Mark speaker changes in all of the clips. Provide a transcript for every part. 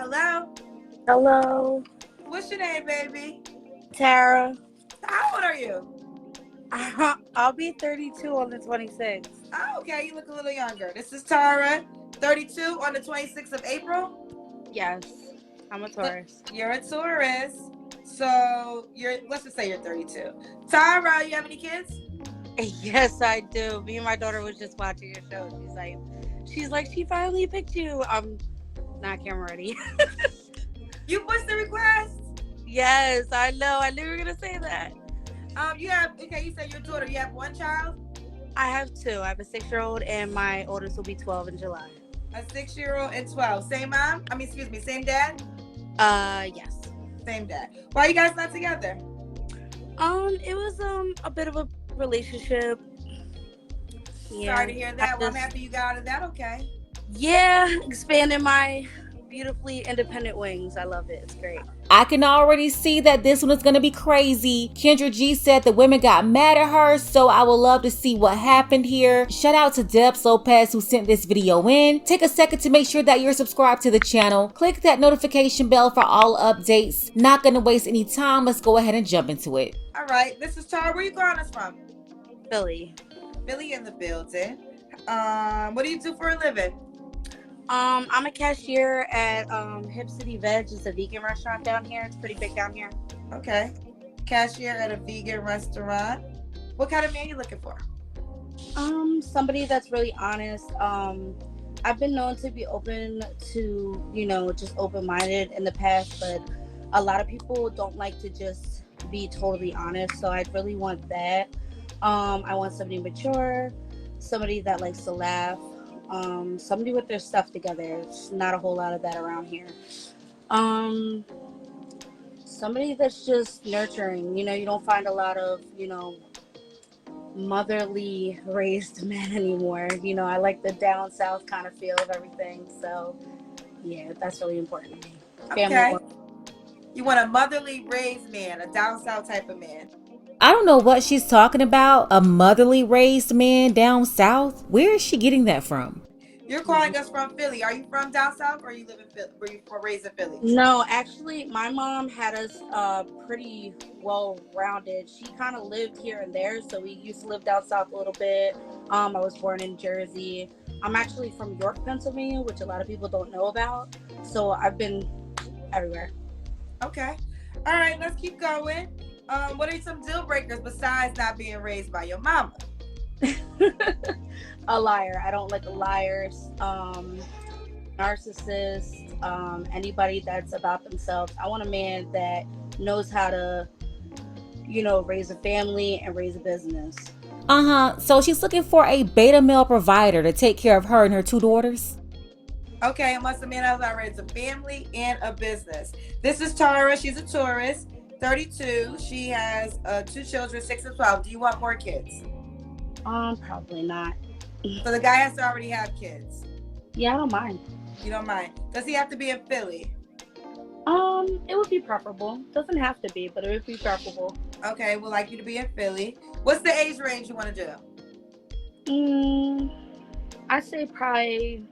Speaker 1: Hello.
Speaker 2: Hello,
Speaker 1: What's your name, baby?
Speaker 2: Tara.
Speaker 1: How old are you?
Speaker 2: I'll be 32 on the 26th.
Speaker 1: Oh, okay. You look a little younger. This is Tara, 32 on the 26th of April.
Speaker 2: Yes, I'm a
Speaker 1: So
Speaker 2: Taurus.
Speaker 1: you're a Taurus. So let's just say you're 32. Tara, you have any kids?
Speaker 2: Yes, I do. Me and my daughter was just watching your show. She's like, she finally picked you. I'm not camera ready.
Speaker 1: You pushed the request.
Speaker 2: Yes, I know. I knew you were gonna say that.
Speaker 1: You said your daughter. You have one child?
Speaker 2: I have two. I have a 6-year-old, and my oldest will be 12 in July.
Speaker 1: A 6-year-old and 12. Same mom? Excuse me, same dad?
Speaker 2: Yes.
Speaker 1: Same dad. Why are you guys not together?
Speaker 2: It was a bit of a relationship. Yeah.
Speaker 1: Sorry to hear that. Well, I'm happy you got out of that. Okay.
Speaker 2: Yeah, expanding my beautifully independent wings. I love it. It's great.
Speaker 3: I can already see that this one is going to be crazy. Kendra G said the women got mad at her, so I would love to see what happened here. Shout out to Debs Lopez who sent this video in. Take a second to make sure that you're subscribed to the channel. Click that notification bell for all updates. Not going to waste any time. Let's go ahead and jump into it.
Speaker 1: All right. This is Tara. Where you calling us from?
Speaker 2: Philly.
Speaker 1: Billy in the building. What do you do for a living?
Speaker 2: I'm a cashier at Hip City Veg. It's a vegan restaurant down here. It's pretty big down here.
Speaker 1: Okay. Cashier at a vegan restaurant. What kind of man you looking for?
Speaker 2: Somebody that's really honest. I've been known to be open to, just open-minded in the past, but a lot of people don't like to just be totally honest. So I really want that. I want somebody mature, somebody that likes to laugh, somebody with their stuff together. It's not a whole lot of that around here. Somebody that's just nurturing. You don't find a lot of, motherly raised men anymore. I like the down south kind of feel of everything. So yeah, that's really important to me.
Speaker 1: Okay. You want a motherly raised man, a down south type of man.
Speaker 3: I don't know what she's talking about. A motherly raised man down south? Where is she getting that from?
Speaker 1: You're calling us from Philly. Are you from down south or you live in Philly? Were you raised in Philly?
Speaker 2: No, actually, my mom had us pretty well-rounded. She kind of lived here and there, so we used to live down south a little bit. I was born in Jersey. I'm actually from York, Pennsylvania, which a lot of people don't know about. So I've been everywhere.
Speaker 1: Okay. All right, let's keep going. What are some deal breakers besides not being raised by your mama?
Speaker 2: A liar. I don't like liars. Narcissists. Anybody that's about themselves. I want a man that knows how to, raise a family and raise a business.
Speaker 3: So she's looking for a beta male provider to take care of her and her 2 daughters.
Speaker 1: Okay, it must have been I raised a family and a business. This is Tara. She's a Taurus, 32. She has 2 children, 6 and 12. Do you want more kids?
Speaker 2: Probably not.
Speaker 1: So the guy has to already have kids.
Speaker 2: Yeah, I don't mind.
Speaker 1: You don't mind? Does he have to be in Philly?
Speaker 2: It would be preferable. Doesn't have to be, but it would be preferable.
Speaker 1: Okay, we'd like you to be in Philly. What's the age range you want to
Speaker 2: do? I'd say probably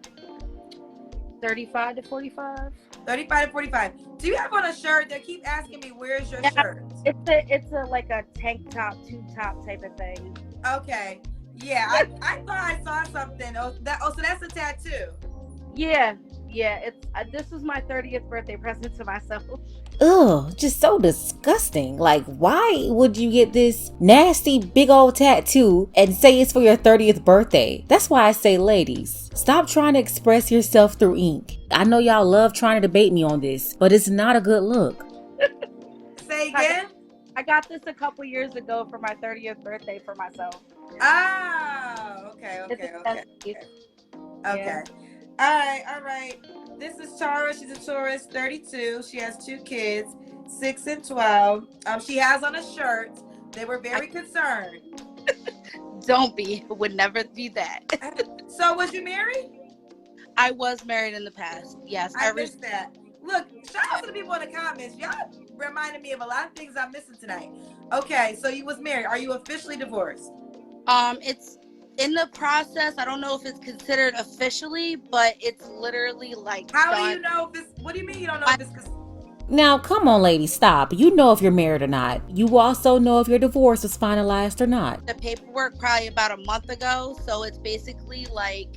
Speaker 2: 35 to 45.
Speaker 1: 35 to 45. Do you have on a shirt? They keep asking me, where's your shirt?
Speaker 2: It's like a tank top, tube top type of thing.
Speaker 1: Okay. Yeah, I thought I saw something. So that's a tattoo.
Speaker 2: Yeah. It's this was my 30th birthday present to myself.
Speaker 3: Ugh, just so disgusting. Like, why would you get this nasty big old tattoo and say it's for your 30th birthday? That's why I say, ladies, stop trying to express yourself through ink. I know y'all love trying to debate me on this, but it's not a good look.
Speaker 1: Say again?
Speaker 2: I got this a couple years ago for my 30th birthday for myself.
Speaker 1: Oh, okay.
Speaker 2: Yeah.
Speaker 1: All right. This is Tara. She's a Taurus, 32. She has 2 kids, 6 and 12. She has on a shirt. They were very concerned.
Speaker 2: Don't be. Would never be that.
Speaker 1: So was you married?
Speaker 2: I was married in the past. Yes.
Speaker 1: I missed that. Look, shout out to the people in the comments. Y'all reminded me of a lot of things I'm missing tonight. Okay, so you was married. Are you officially divorced?
Speaker 2: in the process. I don't know if it's considered officially, but it's literally like
Speaker 1: How
Speaker 2: done.
Speaker 1: do you know if it's, what do you mean you don't know if it's?
Speaker 3: Now, come on, lady, stop. You know if you're married or not. You also know if your divorce was finalized or not.
Speaker 2: The paperwork probably about a month ago, so it's basically like,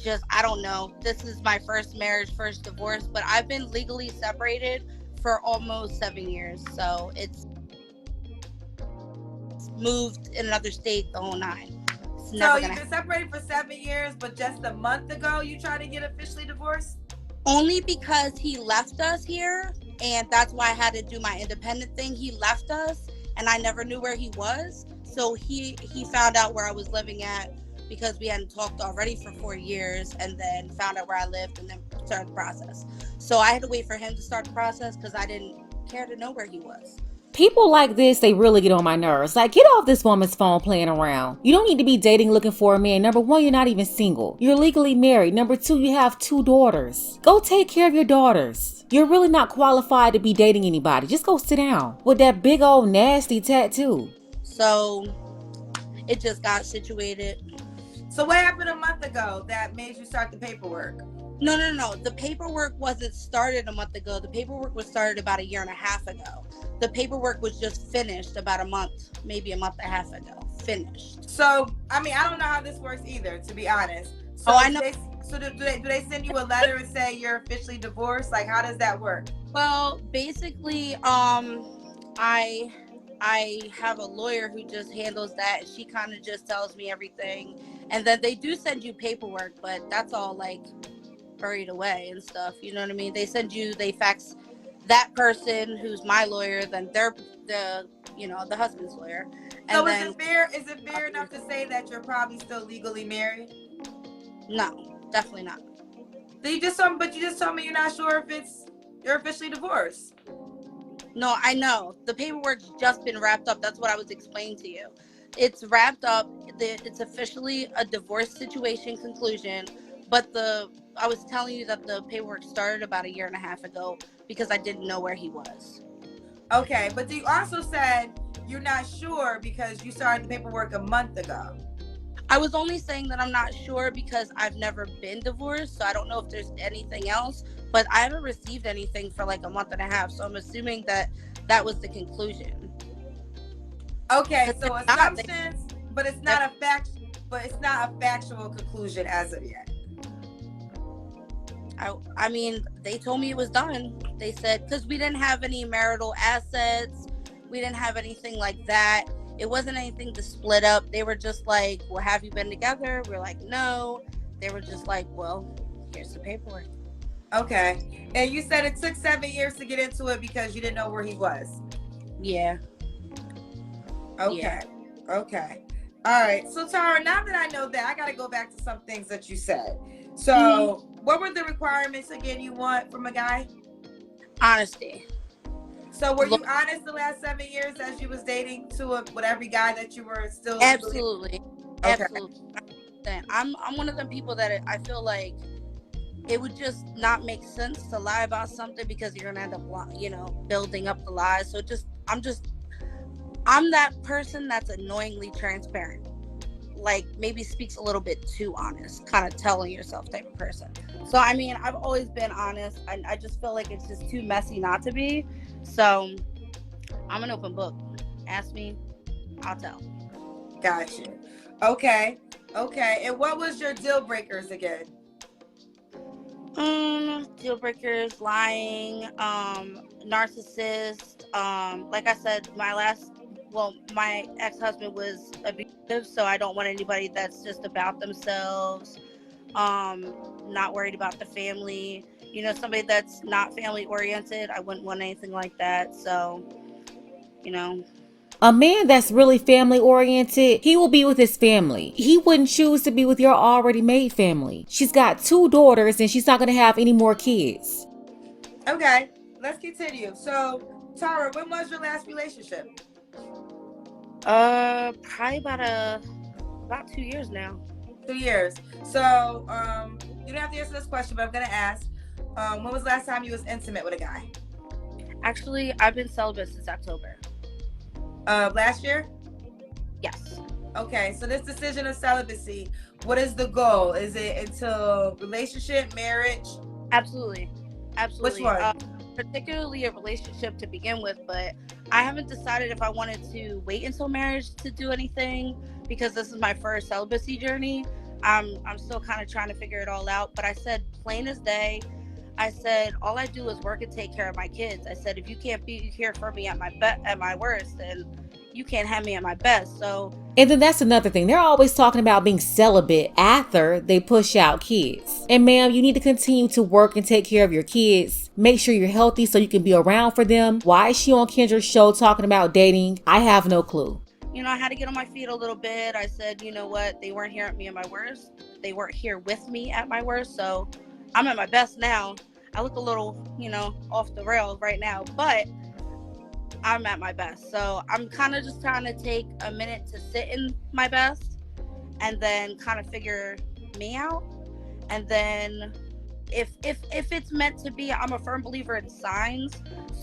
Speaker 2: just, I don't know. This is my first marriage, first divorce, but I've been legally separated for almost 7 years, so it's moved in another state the whole nine.
Speaker 1: So you've been separated for 7 years, but just a month ago you tried to get officially divorced?
Speaker 2: Only because he left us here, and that's why I had to do my independent thing. He left us, and I never knew where he was. So he found out where I was living at because we hadn't talked already for 4 years, and then found out where I lived and then started the process. So I had to wait for him to start the process because I didn't care to know where he was.
Speaker 3: People like this, they really get on my nerves. Like, get off this woman's phone playing around. You don't need to be dating looking for a man. Number one, you're not even single. You're legally married. Number two, you have 2 daughters. Go take care of your daughters. You're really not qualified to be dating anybody. Just go sit down with that big old nasty tattoo.
Speaker 2: So it just got situated.
Speaker 1: So what happened a month ago that made you start the paperwork?
Speaker 2: No. The paperwork wasn't started a month ago. The paperwork was started about 1.5 years ago. The paperwork was just finished about a month, maybe a month and a half ago. Finished.
Speaker 1: So, I mean, I don't know how this works either, to be honest. So
Speaker 2: I know.
Speaker 1: Do they send you a letter and say you're officially divorced? Like, how does that work?
Speaker 2: Well, basically, I have a lawyer who just handles that. She kind of just tells me everything. And then they do send you paperwork, but that's all like buried away and stuff. You know what I mean? They fax that person who's my lawyer, then they're the husband's lawyer. And
Speaker 1: so
Speaker 2: then,
Speaker 1: is it fair enough to say that you're probably still legally married?
Speaker 2: No, definitely not.
Speaker 1: You just told me you're not sure if you're officially divorced.
Speaker 2: No, I know. The paperwork's just been wrapped up. That's what I was explaining to you. It's wrapped up. It's officially a divorce situation conclusion. But I was telling you that the paperwork started about 1.5 years ago because I didn't know where he was.
Speaker 1: Okay, but you also said you're not sure because you started the paperwork a month ago.
Speaker 2: I was only saying that I'm not sure because I've never been divorced, so I don't know if there's anything else. But I haven't received anything for like a month and a half, so I'm assuming that was the conclusion.
Speaker 1: Okay, so assumptions, but it's not a factual conclusion as of yet.
Speaker 2: I mean, they told me it was done. They said, because we didn't have any marital assets, we didn't have anything like that. It wasn't anything to split up. They were just like, well, have you been together? We're like, no. They were just like, well, here's the paperwork.
Speaker 1: Okay. And you said it took 7 years to get into it because you didn't know where he was.
Speaker 2: Yeah.
Speaker 1: Okay.
Speaker 2: Yeah.
Speaker 1: Okay. All right. So Tara, now that I know that, I got to go back to some things that you said. So what were the requirements again you want from a guy?
Speaker 2: Honesty.
Speaker 1: So were you honest the last 7 years as you was dating with every guy that you were still?
Speaker 2: Absolutely.
Speaker 1: Okay.
Speaker 2: Absolutely. I'm one of them people that I feel like it would just not make sense to lie about something because you're gonna end up, building up the lies. So I'm that person that's annoyingly transparent. Like maybe speaks a little bit too honest, kind of telling yourself type of person. So I mean, I've always been honest. I just feel like it's just too messy not to be. So I'm an open book. Ask me, I'll tell.
Speaker 1: Gotcha. Okay. And what was your deal breakers again?
Speaker 2: Deal breakers, lying, narcissist. Like I said, my ex-husband was abusive, so I don't want anybody that's just about themselves, not worried about the family. Somebody that's not family oriented, I wouldn't want anything like that. So,
Speaker 3: A man that's really family oriented, he will be with his family. He wouldn't choose to be with your already made family. She's got 2 daughters and she's not going to have any more kids.
Speaker 1: Okay, let's continue. So, Tara, when was your last relationship?
Speaker 2: Probably about 2 years now.
Speaker 1: 2 years. So, you don't have to answer this question, but I'm going to ask, when was the last time you was intimate with a guy?
Speaker 2: Actually, I've been celibate since October.
Speaker 1: Last year?
Speaker 2: Yes.
Speaker 1: Okay, so this decision of celibacy, what is the goal? Is it until relationship, marriage?
Speaker 2: Absolutely.
Speaker 1: Which
Speaker 2: Absolutely.
Speaker 1: one?
Speaker 2: Particularly a relationship to begin with, but I haven't decided if I wanted to wait until marriage to do anything, because this is my first celibacy journey. I'm still kind of trying to figure it all out, but I said plain as day, I said all I do is work and take care of my kids. I said if you can't be here for me at my worst, then you can't have me at my best. So,
Speaker 3: And then that's another thing. They're always talking about being celibate after they push out kids. And ma'am, you need to continue to work and take care of your kids. Make sure you're healthy so you can be around for them. Why is she on Kendra's show talking about dating? I have no clue.
Speaker 2: you know, I had to get on my feet a little bit. I said, you know what? They weren't here at me at my worst. They weren't here with me at my worst. So I'm at my best now. I look a little, you know, off the rails right now, but I'm at my best. So I'm kind of just trying to take a minute to sit in my best and then kind of figure me out. And then if it's meant to be, I'm a firm believer in signs.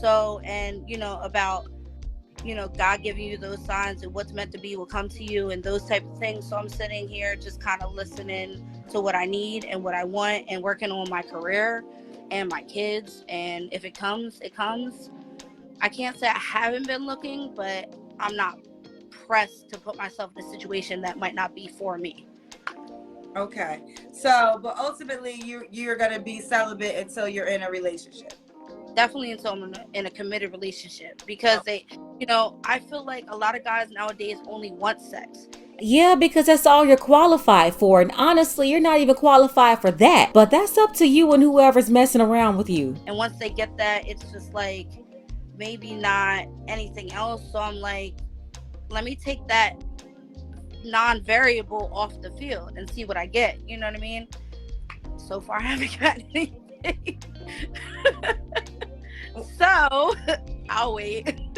Speaker 2: So, and you know, about, you know, God giving you those signs and what's meant to be will come to you and those type of things. So I'm sitting here just kind of listening to what I need and what I want and working on my career and my kids. And if it comes, it comes. I can't say I haven't been looking, but I'm not pressed to put myself in a situation that might not be for me.
Speaker 1: Okay. So, but ultimately you're going to be celibate until you're in a relationship.
Speaker 2: Definitely until I'm in a committed relationship, because they, you know, I feel like a lot of guys nowadays only want sex.
Speaker 3: Yeah, because that's all you're qualified for. And honestly, you're not even qualified for that. But that's up to you and whoever's messing around with you.
Speaker 2: And once they get that, it's just like maybe not anything else. So I'm like, let me take that non-variable off the field and see what I get. You know what I mean? So far, I haven't got anything. So I'll wait.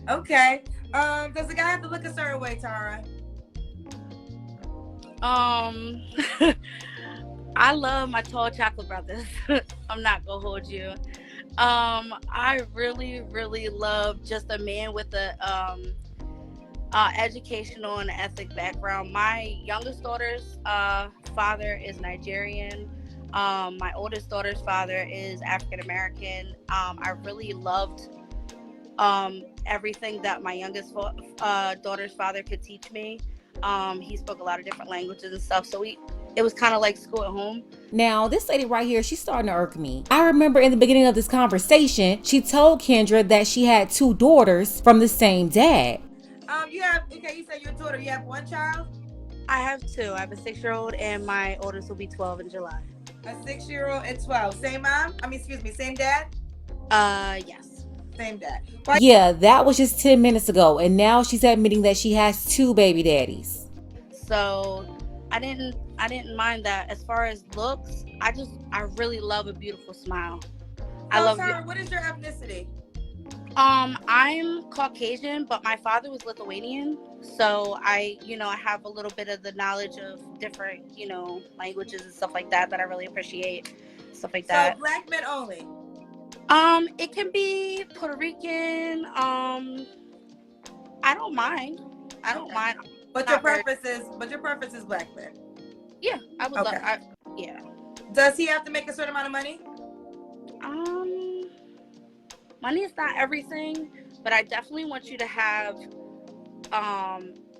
Speaker 1: Okay. Does the guy have to look a certain way, Tara?
Speaker 2: I love my tall chocolate brothers. I'm not gonna hold you. I really, really love just a man with a educational and ethic background. My youngest daughter's father is Nigerian. My oldest daughter's father is African American. I really loved everything that my youngest daughter's father could teach me. He spoke a lot of different languages and stuff, so it was kind of like school at home.
Speaker 3: Now, this lady right here, she's starting to irk me. I remember in the beginning of this conversation, she told Kendra that she had 2 daughters from the same dad.
Speaker 1: You said your daughter, you have 1 child?
Speaker 2: I have 2. I have a 6-year-old and my oldest will be 12 in July.
Speaker 1: A 6-year-old and 12. Same mom? Same dad?
Speaker 2: Yes.
Speaker 1: Same dad.
Speaker 3: Yeah, that was just 10 minutes ago. And now she's admitting that she has 2 baby daddies.
Speaker 2: So I didn't mind that. As far as looks, I really love a beautiful smile.
Speaker 1: Tara, what is your ethnicity?
Speaker 2: I'm Caucasian, but my father was Lithuanian. So I have a little bit of the knowledge of different, languages and stuff like that I really appreciate. Stuff like that.
Speaker 1: So black men only?
Speaker 2: It can be Puerto Rican. I don't mind.
Speaker 1: But your preference is black men?
Speaker 2: Yeah, I would love. Yeah.
Speaker 1: Does he have to make a certain amount of money?
Speaker 2: Money is not everything, but I definitely want you to have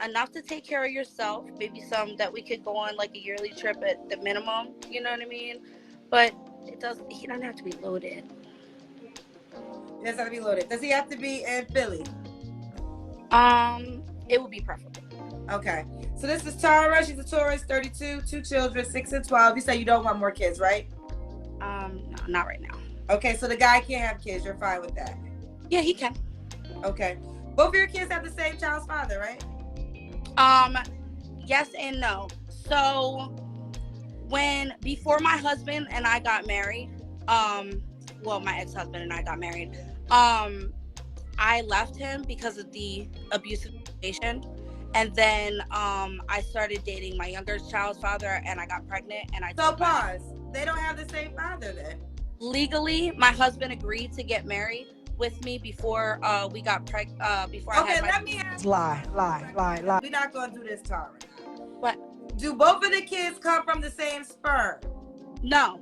Speaker 2: enough to take care of yourself. Maybe some that we could go on like a yearly trip at the minimum. You know what I mean? But he doesn't have to be loaded.
Speaker 1: He doesn't have to be loaded. Does he have to be in Philly?
Speaker 2: It would be preferable.
Speaker 1: Okay. So this is Tara. She's a Taurus, 32, 2 children, 6 and 12. You say you don't want more kids, right?
Speaker 2: No, not right now.
Speaker 1: Okay, so the guy can't have kids. You're fine with that?
Speaker 2: Yeah, he can.
Speaker 1: Okay. Both of your kids have the same child's father, right?
Speaker 2: Yes and no. So before my husband and I got married, my ex-husband and I got married, I left him because of the abusive situation. And then I started dating my younger child's father and I got pregnant and
Speaker 1: pause. They don't have the same father then?
Speaker 2: Legally, my husband agreed to get married with me before we got pregnant. Before I
Speaker 1: Okay,
Speaker 2: had my.
Speaker 1: let me ask.
Speaker 4: Lie.
Speaker 1: We're not gonna do this, Tara.
Speaker 2: What?
Speaker 1: Do both of the kids come from the same sperm?
Speaker 2: No.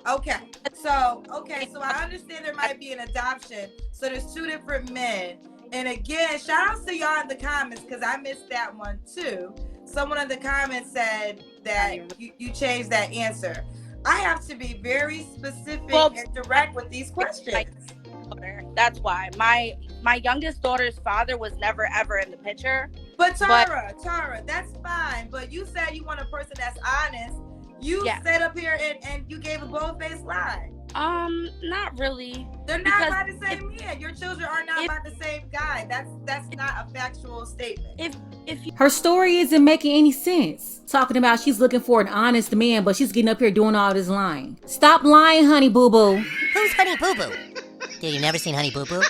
Speaker 1: Okay. So I understand there might be an adoption. So there's two different men. And again, shout out to y'all in the comments because I missed that one too. Someone in the comments said that you changed that answer. I have to be very specific and direct with these questions.
Speaker 2: That's why my youngest daughter's father was never ever in the picture.
Speaker 1: But Tara, that's fine. But you said you want a person that's honest. You sat up here and you gave a bold-faced lie.
Speaker 2: Not really.
Speaker 1: They're not by the same man. Your children are not by the same guy. That's not a factual statement.
Speaker 3: Her story isn't making any sense. Talking about she's looking for an honest man, but she's getting up here doing all this lying. Stop lying, Honey Boo Boo.
Speaker 5: Who's Honey Boo Boo? Dude, you never seen Honey Boo Boo?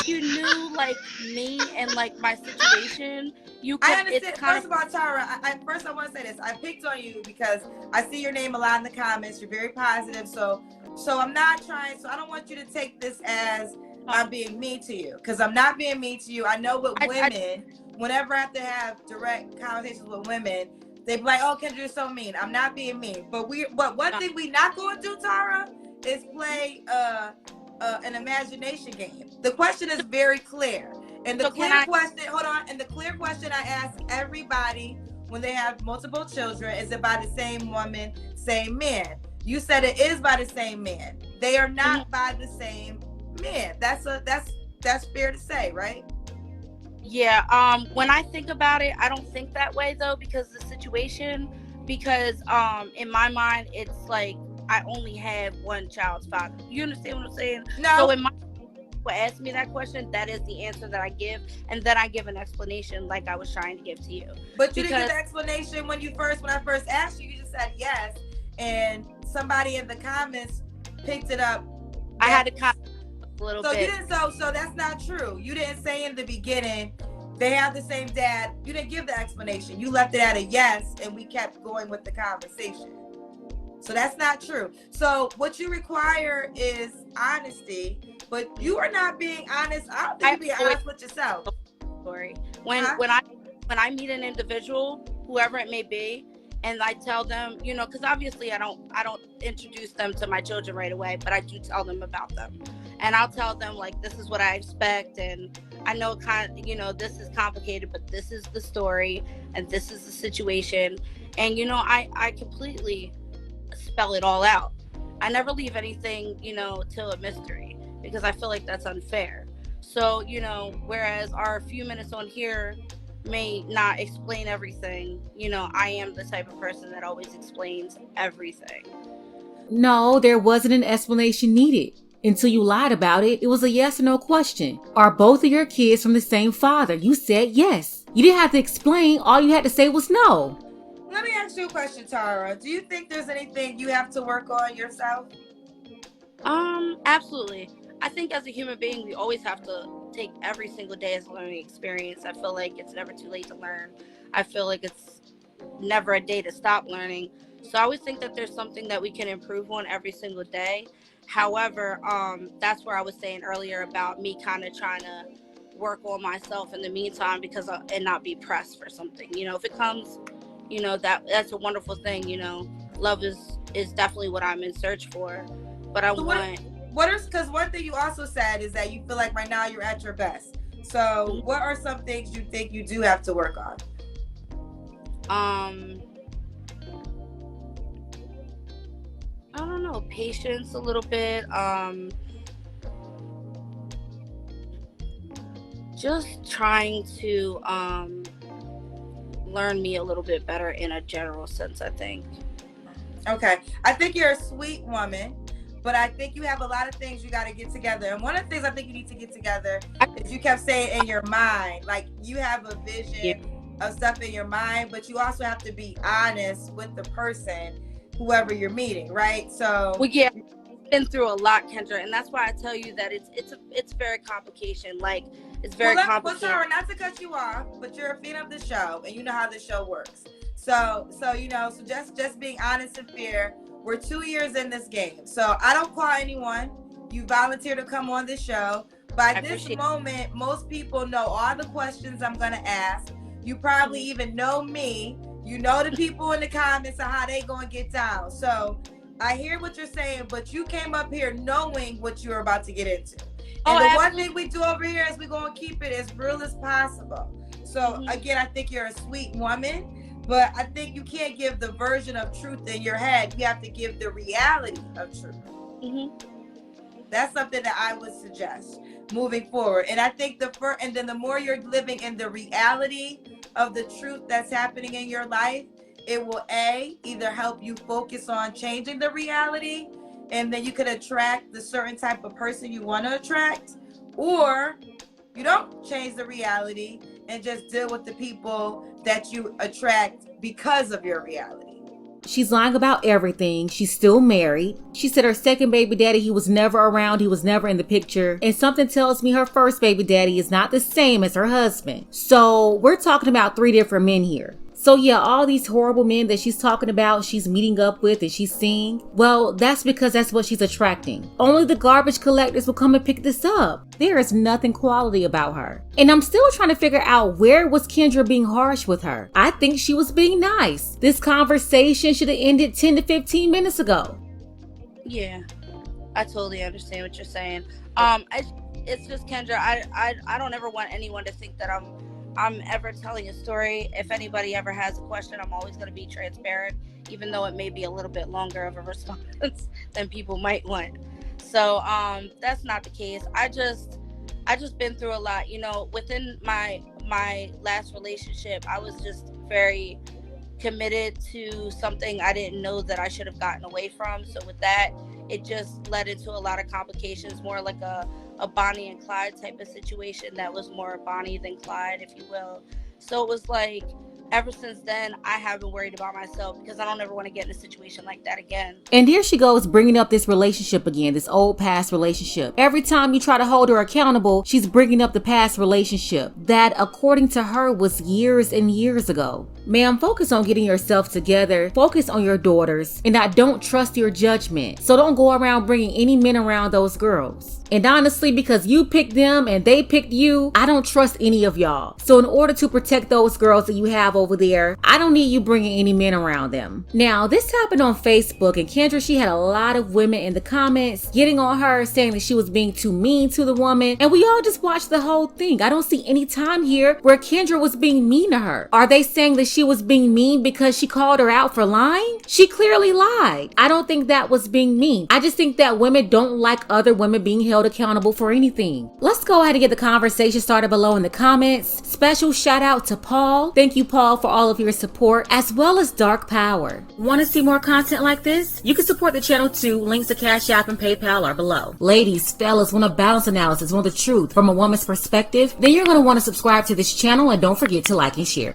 Speaker 2: You knew like me and like my situation. You could,
Speaker 1: I understand. First of all, Tara, I want to say this. I picked on you because I see your name a lot in the comments. You're very positive. So I'm not trying. So I don't want you to take this as I'm being mean to you because I'm not being mean to you. I know with women, whenever I have to have direct conversations with women, they be like, "Oh, Kendra, you're so mean." I'm not being mean, but one thing we not going to do, Tara, is play an imagination game. The question is very clear. And the clear question I ask everybody when they have multiple children is it by the same woman, same man? You said it is by the same man. They are not by the same man. That's fair to say, right?
Speaker 2: Yeah. When I think about it, I don't think that way though because in my mind it's like I only have one child's father. You understand what I'm saying?
Speaker 1: No.
Speaker 2: So in my ask me that question, that is the answer that I give, and then I give an explanation like I was trying to give to you.
Speaker 1: But you didn't give the explanation when I first asked you. You just said yes, and somebody in the comments picked it up.
Speaker 2: I had to comment a little bit.
Speaker 1: You didn't. So that's not true. You didn't say in the beginning they have the same dad. You didn't give the explanation. You left it at a yes, and we kept going with the conversation. So that's not true. So what you require is honesty, but you are not being honest. I don't think you're being honest with yourself.
Speaker 2: Story. When I meet an individual, whoever it may be, and I tell them, because obviously I don't introduce them to my children right away, but I do tell them about them, and I'll tell them like this is what I expect, and I know this is complicated, but this is the story, and this is the situation, and I completely spell it all out. I never leave anything, till a mystery because I feel like that's unfair. So, whereas our few minutes on here may not explain everything, I am the type of person that always explains everything.
Speaker 3: No, there wasn't an explanation needed. Until you lied about it, it was a yes or no question. Are both of your kids from the same father? You said yes. You didn't have to explain. All you had to say was no.
Speaker 1: Let me ask you a question, Tara. Do you think there's anything you have to work on yourself?
Speaker 2: Absolutely. I think as a human being, we always have to take every single day as a learning experience. I feel like it's never too late to learn. I feel like it's never a day to stop learning. So I always think that there's something that we can improve on every single day. However, that's where I was saying earlier about me kind of trying to work on myself in the meantime and not be pressed for something. If it comes, that's a wonderful thing. Love is definitely what I'm in search for. But
Speaker 1: because one thing you also said is that you feel like right now you're at your best. So what are some things you think you do have to work on?
Speaker 2: I don't know, patience a little bit. Just trying to learn me a little bit better in a general sense, I think.
Speaker 1: Okay. I think you're a sweet woman, but I think you have a lot of things you got to get together. And one of the things I think you need to get together is you kept saying in your mind, like you have a vision of stuff in your mind, but you also have to be honest with the person, whoever you're meeting, right? So
Speaker 2: been through a lot, Kendra, and that's why I tell you that it's very complicated. Like it's very complicated.
Speaker 1: Well, Sarah, not to cut you off, but you're a fan of the show, and you know how the show works. So just being honest and fair. We're 2 years in this game, so I don't call anyone You volunteered to come on the show. By
Speaker 2: I
Speaker 1: this
Speaker 2: appreciate
Speaker 1: moment, most people know all the questions I'm going to ask. You probably even know me. You know the people in the comments and how they going to get down. So I hear what you're saying, but you came up here knowing what you're about to get into. And the one thing we do over here is we're going to keep it as real as possible. So again, I think you're a sweet woman, but I think you can't give the version of truth in your head. You have to give the reality of truth. That's something that I would suggest moving forward. And I think the more you're living in the reality of the truth that's happening in your life, it will either help you focus on changing the reality, and then you could attract the certain type of person you want to attract, or you don't change the reality and just deal with the people that you attract because of your reality.
Speaker 3: She's lying about everything. She's still married. She said her second baby daddy, he was never around. He was never in the picture. And something tells me her first baby daddy is not the same as her husband. So we're talking about 3 different men here. So yeah, all these horrible men that she's talking about, she's meeting up with and she's seeing, well, that's because that's what she's attracting. Only the garbage collectors will come and pick this up. There is nothing quality about her. And I'm still trying to figure out, where was Kendra being harsh with her? I think she was being nice. This conversation should have ended 10 to 15 minutes ago.
Speaker 2: Yeah, I totally understand what you're saying. It's just, Kendra, I don't ever want anyone to think that I'm ever telling a story. If anybody ever has a question, I'm always going to be transparent, even though it may be a little bit longer of a response than people might want. So that's not the case. I just been through a lot. You know, within my last relationship, I was just very committed to something I didn't know that I should have gotten away from. So with that, it just led into a lot of complications, more like a Bonnie and Clyde type of situation that was more Bonnie than Clyde, if you will. So it was like, ever since then, I haven't worried about myself because I don't ever want to get in a situation like that again.
Speaker 3: And here she goes, bringing up this relationship again, this old past relationship. Every time you try to hold her accountable, she's bringing up the past relationship that, according to her, was years and years ago. Ma'am, focus on getting yourself together, focus on your daughters, and I don't trust your judgment. So don't go around bringing any men around those girls. And honestly, because you picked them and they picked you, I don't trust any of y'all. So in order to protect those girls that you have over there, I don't need you bringing any men around them. Now, this happened on Facebook, and Kendra, she had a lot of women in the comments getting on her, saying that she was being too mean to the woman. And we all just watched the whole thing. I don't see any time here where Kendra was being mean to her. Are they saying that she was being mean because she called her out for lying? She clearly lied. I don't think that was being mean. I just think that women don't like other women being held accountable for anything. Let's go ahead and get the conversation started below in the comments. Special shout out to Paul. Thank you, Paul, for all of your support, as well as Dark Power. Want to see more content like this? You can support the channel too. Links to Cash App and PayPal are below. Ladies, fellas, want a balance analysis, want the truth from a woman's perspective? Then you're going to want to subscribe to this channel, and don't forget to like and share.